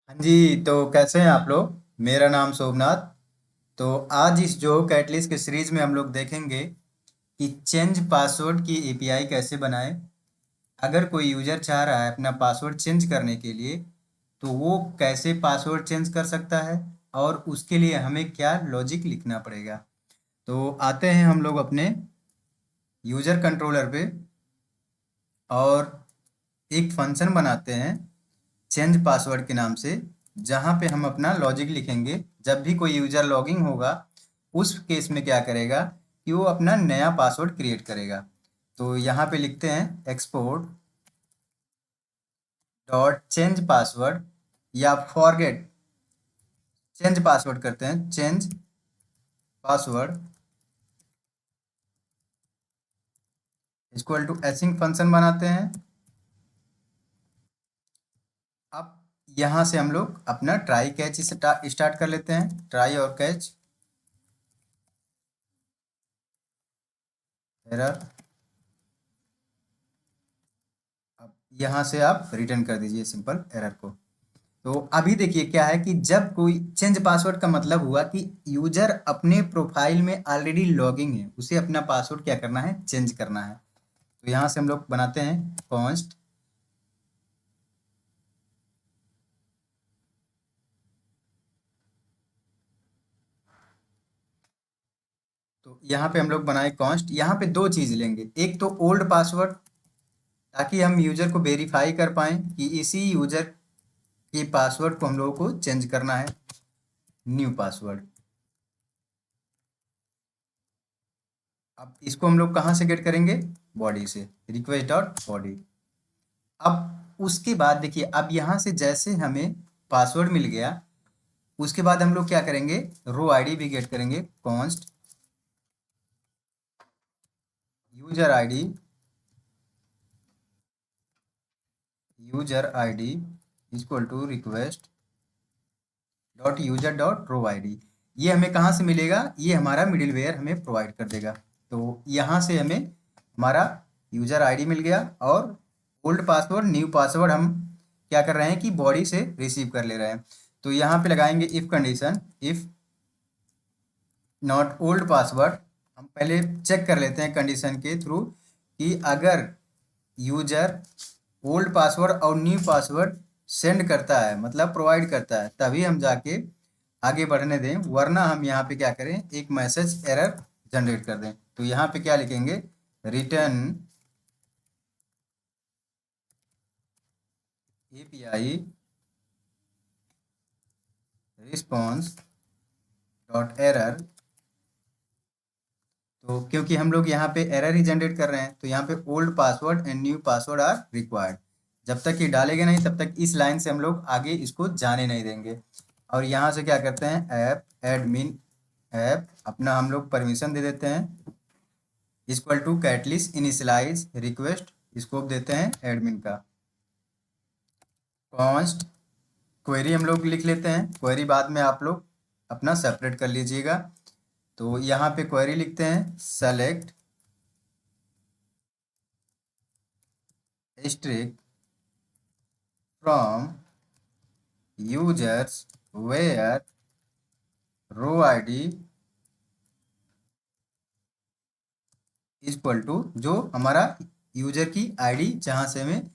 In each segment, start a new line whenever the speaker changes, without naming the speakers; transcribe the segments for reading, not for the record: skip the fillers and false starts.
हाँ जी, तो कैसे हैं आप लोग। मेरा नाम सोमनाथ। तो आज इस जो कैटलिस्ट के सीरीज में हम लोग देखेंगे कि चेंज पासवर्ड की एपीआई कैसे बनाएं। अगर कोई यूजर चाह रहा है अपना पासवर्ड चेंज करने के लिए, तो वो कैसे पासवर्ड चेंज कर सकता है और उसके लिए हमें क्या लॉजिक लिखना पड़ेगा। तो आते हैं हम लोग अपने यूजर कंट्रोलर पे और एक फंक्शन बनाते हैं चेंज पासवर्ड के नाम से, जहाँ पे हम अपना लॉजिक लिखेंगे। जब भी कोई यूजर लॉगिन होगा, उस केस में क्या करेगा कि वो अपना नया पासवर्ड क्रिएट करेगा। तो यहाँ पे लिखते हैं एक्सपोर्ट डॉट चेंज पासवर्ड, या फॉरगेट चेंज पासवर्ड करते हैं, change password equal to async function बनाते हैं। अब यहाँ से हम लोग अपना ट्राई कैच स्टार्ट कर लेते हैं, ट्राई और कैच एरर। अब यहाँ से आप रिटर्न कर दीजिए सिंपल एरर को। तो अभी देखिए क्या है कि जब कोई चेंज पासवर्ड का मतलब हुआ कि यूजर अपने प्रोफाइल में ऑलरेडी लॉगिंग है, उसे अपना पासवर्ड क्या करना है, चेंज करना है। तो यहाँ से हम लोग बनाते हैं कॉन्स्ट। तो यहाँ पे हम लोग बनाए कॉन्स्ट। यहाँ पे दो चीज लेंगे, एक तो ओल्ड पासवर्ड, ताकि हम यूजर को वेरीफाई कर पाएं कि इसी यूजर के पासवर्ड को हम लोगों को चेंज करना है। New password. अब इसको हम लोग कहाँ से गेट करेंगे, बॉडी से, रिक्वेस्ट डॉट बॉडी। अब उसके बाद देखिए, अब यहाँ से जैसे हमें पासवर्ड मिल गया, उसके बाद हम लोग क्या करेंगे, रो आईडी भी गेट करेंगे। Const user ID, user ID equal to request dot user dot row ID. ये हमें कहाँ से मिलेगा, ये हमारा मिडिलवेयर हमें प्रोवाइड कर देगा। तो यहाँ से हमें हमारा यूजर आईडी मिल गया, और ओल्ड पासवर्ड न्यू पासवर्ड हम क्या कर रहे हैं कि बॉडी से रिसीव कर ले रहे हैं। तो यहाँ पे लगाएंगे if condition, if not old password. हम पहले चेक कर लेते हैं कंडीशन के थ्रू कि अगर यूजर ओल्ड पासवर्ड और न्यू पासवर्ड सेंड करता है, मतलब प्रोवाइड करता है, तभी हम जाके आगे बढ़ने दें, वरना हम यहाँ पे क्या करें, एक मैसेज एरर जनरेट कर दें। तो यहाँ पे क्या लिखेंगे, return API response dot error. तो क्योंकि हम लोग यहाँ पे एरर ही जनरेट कर रहे हैं, तो यहाँ पे old password and new password are required. जब तक ये डालेंगे नहीं, तब तक इस लाइन से हम लोग आगे इसको जाने नहीं देंगे। और यहाँ से क्या करते हैं, ऐप एडमिन ऐप अपना हम लोग परमिशन दे देते हैं, equal to catalyst initialize request, scope देते हैं एडमिन का। कॉन्स्ट क्वेरी हम लोग लिख लेते हैं, क्वेरी बाद में आप लोग अपना सेपरेट कर लीजिएगा। तो यहाँ पे क्वेरी लिखते हैं, select string from users where row ID equal to, जो हमारा यूजर की आईडी जहां से हमें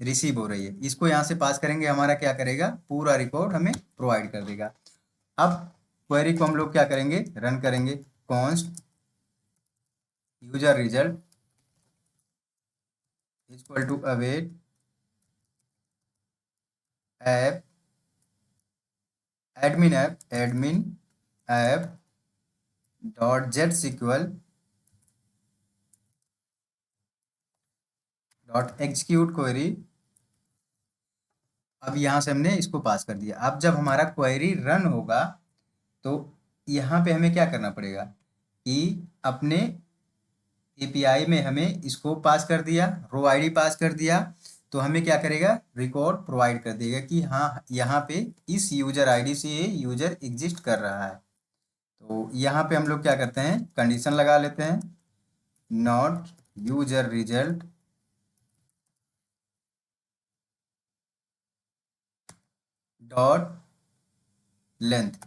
रिसीव हो रही है, इसको यहाँ से पास करेंगे, हमारा क्या करेगा, पूरा रिकॉर्ड हमें प्रोवाइड कर देगा। अब क्वेरी को हम लोग क्या करेंगे, रन करेंगे। Const user result equal to await app admin app dot get sequel dot execute query. अब यहाँ से हमने इसको पास कर दिया। अब जब हमारा क्वेरी रन होगा, तो यहाँ पे हमें क्या करना पड़ेगा कि अपने एपीआई में हमें इसको पास कर दिया, रो आईडी पास कर दिया, तो हमें क्या करेगा, रिकॉर्ड प्रोवाइड कर देगा कि हाँ, यहाँ पे इस यूजर आईडी से ये यूजर एग्जिस्ट कर रहा है। तो यहाँ पे हम लोग क्या करते हैं, कंडीशन लगा लेते हैं, not user result dot length.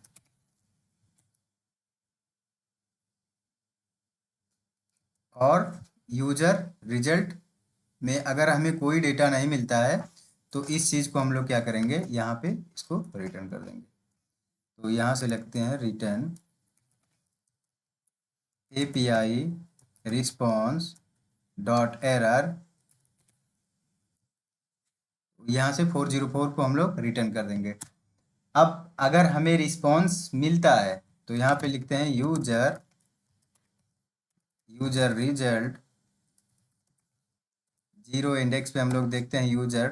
और यूजर रिजल्ट में अगर हमें कोई डेटा नहीं मिलता है तो इस चीज़ को हम लोग क्या करेंगे, यहाँ पे इसको रिटर्न कर देंगे। तो यहाँ से लिखते हैं return API response dot error. यहाँ से 404 को हम लोग रिटर्न कर देंगे। अब अगर हमें रिस्पॉन्स मिलता है तो यहाँ पे लिखते हैं यूजर रिजल्ट। जीरो इंडेक्स पे हम लोग देखते हैं यूजर।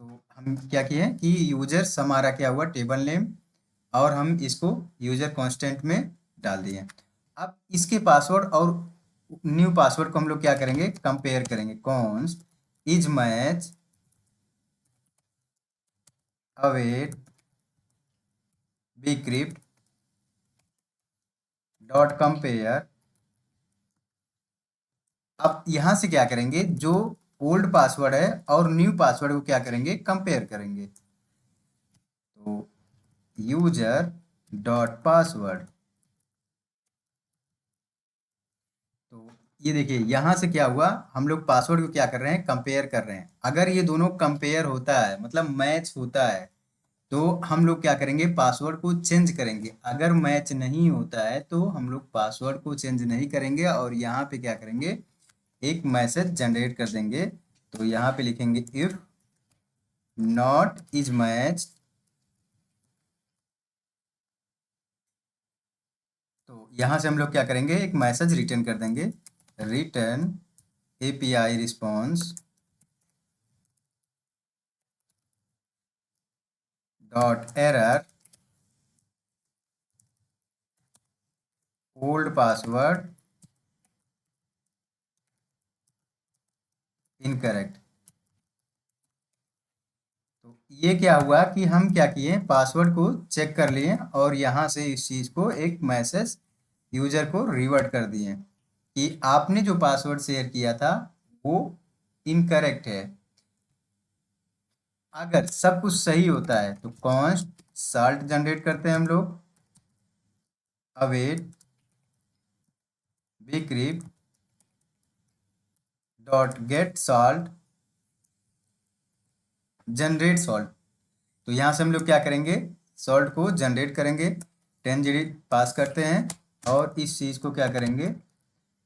तो हम क्या किए हैं कि यूजर हमारा क्या हुआ, टेबल नेम, और हम इसको यूजर कांस्टेंट में डाल दिए। अब इसके पासवर्ड और न्यू पासवर्ड को हम लोग क्या करेंगे, कंपेयर करेंगे। Const is match await bcrypt dot compare. अब यहां से क्या करेंगे, जो ओल्ड पासवर्ड है और न्यू पासवर्ड को क्या करेंगे, कंपेयर करेंगे। तो यूजर डॉट पासवर्ड। तो ये देखिए यहाँ से क्या हुआ, हम लोग पासवर्ड को क्या कर रहे हैं, कंपेयर कर रहे हैं। अगर ये दोनों कंपेयर होता है मतलब मैच होता है तो हम लोग क्या करेंगे, पासवर्ड को चेंज करेंगे। अगर मैच नहीं होता है तो हम लोग पासवर्ड को चेंज नहीं करेंगे और यहाँ पे क्या करेंगे, एक मैसेज जनरेट कर देंगे। तो यहाँ पे लिखेंगे इफ नॉट इज मैच। तो यहाँ से हम लोग क्या करेंगे, एक मैसेज रिटर्न कर देंगे, return API response dot error old password incorrect. तो ये क्या हुआ कि हम क्या किए, पासवर्ड को चेक कर लिए और यहाँ से इस चीज़ को एक मैसेज यूजर को रिवर्ट कर दिए कि आपने जो पासवर्ड शेयर किया था वो इनकरेक्ट है। अगर सब कुछ सही होता है तो कॉन्स्ट साल्ट जनरेट करते हैं हम लोग, await bcrypt dot gate salt generate salt. तो यहाँ से हम लोग क्या करेंगे, सॉल्ट को जनरेट करेंगे, 10 डिजिट पास करते हैं और इस चीज़ को क्या करेंगे,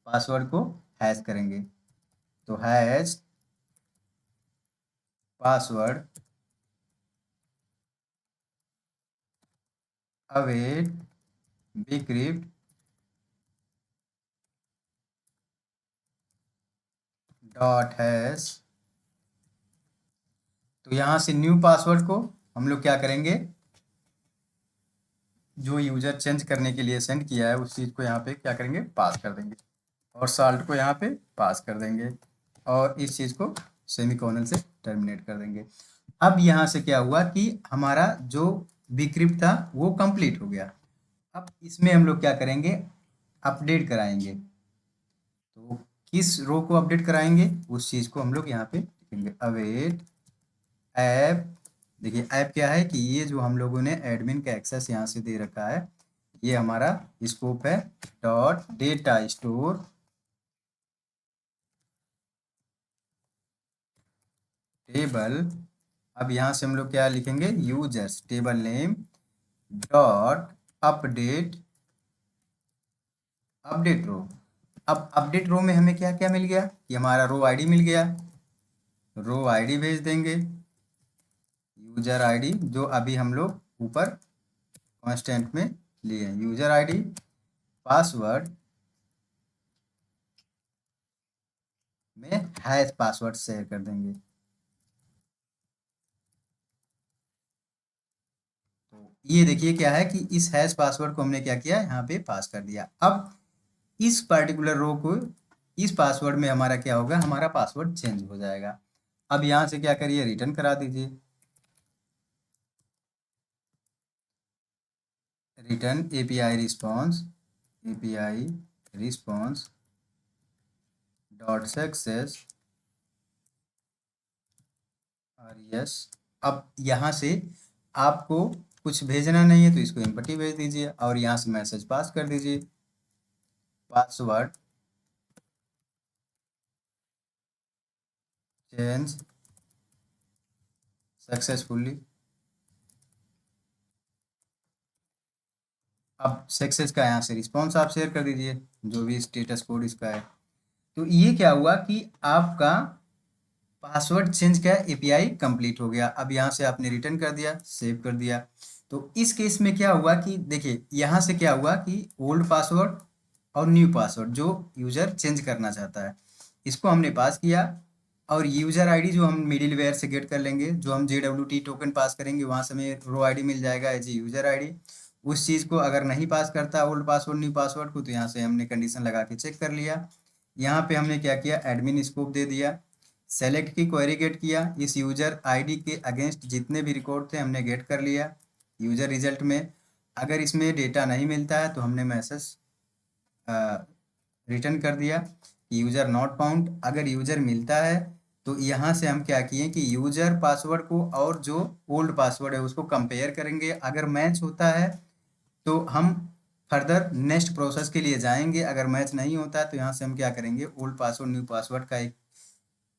पासवर्ड को हैश करेंगे। तो hash password await bcrypt dot hash. तो यहाँ से न्यू पासवर्ड को हम लोग क्या करेंगे, जो यूजर चेंज करने के लिए सेंड किया है उस चीज़ को यहाँ पे क्या करेंगे, पास कर देंगे और साल्ट को यहाँ पे पास कर देंगे और इस चीज़ को सेमीकोलन से टर्मिनेट कर देंगे। अब यहाँ से क्या हुआ कि हमारा जो bcrypt था वो कंप्लीट हो गया। अब इसमें हम लोग क्या करेंगे, अपडेट कराएंगे। तो किस रो को अपडेट कराएंगे, उस चीज़ को हम लोग यहाँ पे लिखेंगे, अवेट ऐप। देखिए ऐप क्या है कि ये जो हम लोगों ने एडमिन का एक्सेस यहाँ से दे रखा है, ये हमारा स्कोप है, डॉट डेटा स्टोर टेबल। अब यहाँ से हम लोग क्या लिखेंगे, users table name dot update update row. अब अपडेट रो में हमें क्या क्या मिल गया, ये हमारा रो आईडी मिल गया, रो आईडी भेज देंगे, यूजर आईडी जो अभी हम लोग ऊपर कांस्टेंट में लिए, यूजर आईडी, पासवर्ड में हैश पासवर्ड शेयर कर देंगे। तो ये देखिए क्या है कि इस हैश पासवर्ड को हमने क्या किया, यहाँ पे पास कर दिया। अब इस पर्टिकुलर रो को इस पासवर्ड में हमारा क्या होगा, हमारा पासवर्ड चेंज हो जाएगा। अब यहाँ से क्या करिए, रिटर्न करा दीजिए, return API response dot success और यस। अब यहाँ से आपको कुछ भेजना नहीं है तो इसको एम्पटी भेज दीजिए और यहाँ से मैसेज पास कर दीजिए, पासवर्ड चेंज सक्सेसफुली। अब सक्सेस का यहाँ से रिस्पॉन्स आप शेयर कर दीजिए, जो भी स्टेटस कोड इसका है। तो ये क्या हुआ कि आपका पासवर्ड चेंज का एपीआई कंप्लीट हो गया। अब यहाँ से आपने रिटर्न कर दिया, सेव कर दिया। तो इस केस में क्या हुआ कि देखिए यहाँ से क्या हुआ कि ओल्ड पासवर्ड और न्यू पासवर्ड जो यूजर चेंज करना चाहता है इसको हमने पास किया, और यूजर आईडी जो हम मिडिल वेयर से गेट कर लेंगे, जो हम JWT टोकन पास करेंगे वहाँ से हमें रो आईडी मिल जाएगा एज ए यूजर आईडी। उस चीज़ को अगर नहीं पास करता ओल्ड पासवर्ड न्यू पासवर्ड को, तो यहाँ से हमने कंडीशन लगा के चेक कर लिया। यहाँ पे हमने क्या किया, एडमिन स्कोप दे दिया, सेलेक्ट की क्वेरी गेट किया, इस यूजर आईडी के अगेंस्ट जितने भी रिकॉर्ड थे हमने गेट कर लिया यूजर रिजल्ट में। अगर इसमें डेटा नहीं मिलता है तो हमने मैसेज रिटर्न कर दिया यूजर नॉट फाउंड। अगर यूजर मिलता है तो यहाँ से हम क्या किए कि यूजर पासवर्ड को और जो ओल्ड पासवर्ड है उसको कंपेयर करेंगे। अगर मैच होता है तो हम फर्दर नेक्स्ट प्रोसेस के लिए जाएंगे, अगर मैच नहीं होता है तो यहाँ से हम क्या करेंगे, ओल्ड पासवर्ड न्यू पासवर्ड का एक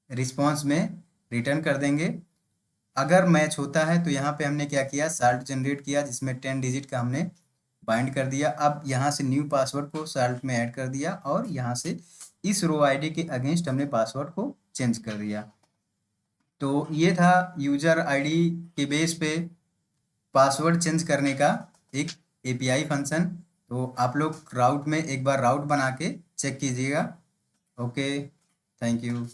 रिस्पॉन्स में रिटर्न कर देंगे। अगर मैच होता है तो यहाँ पे हमने क्या किया, साल्ट जनरेट किया जिसमें 10 डिजिट का हमने बाइंड कर दिया। अब यहाँ से न्यू पासवर्ड को साल्ट में ऐड कर दिया और यहाँ से इस रो आईडी के अगेंस्ट हमने पासवर्ड को चेंज कर दिया। तो ये था यूजर आईडी के बेस पे पासवर्ड चेंज करने का एक एपीआई फंक्शन। तो आप लोग राउट में एक बार राउट बना के चेक कीजिएगा। Okay, thank you.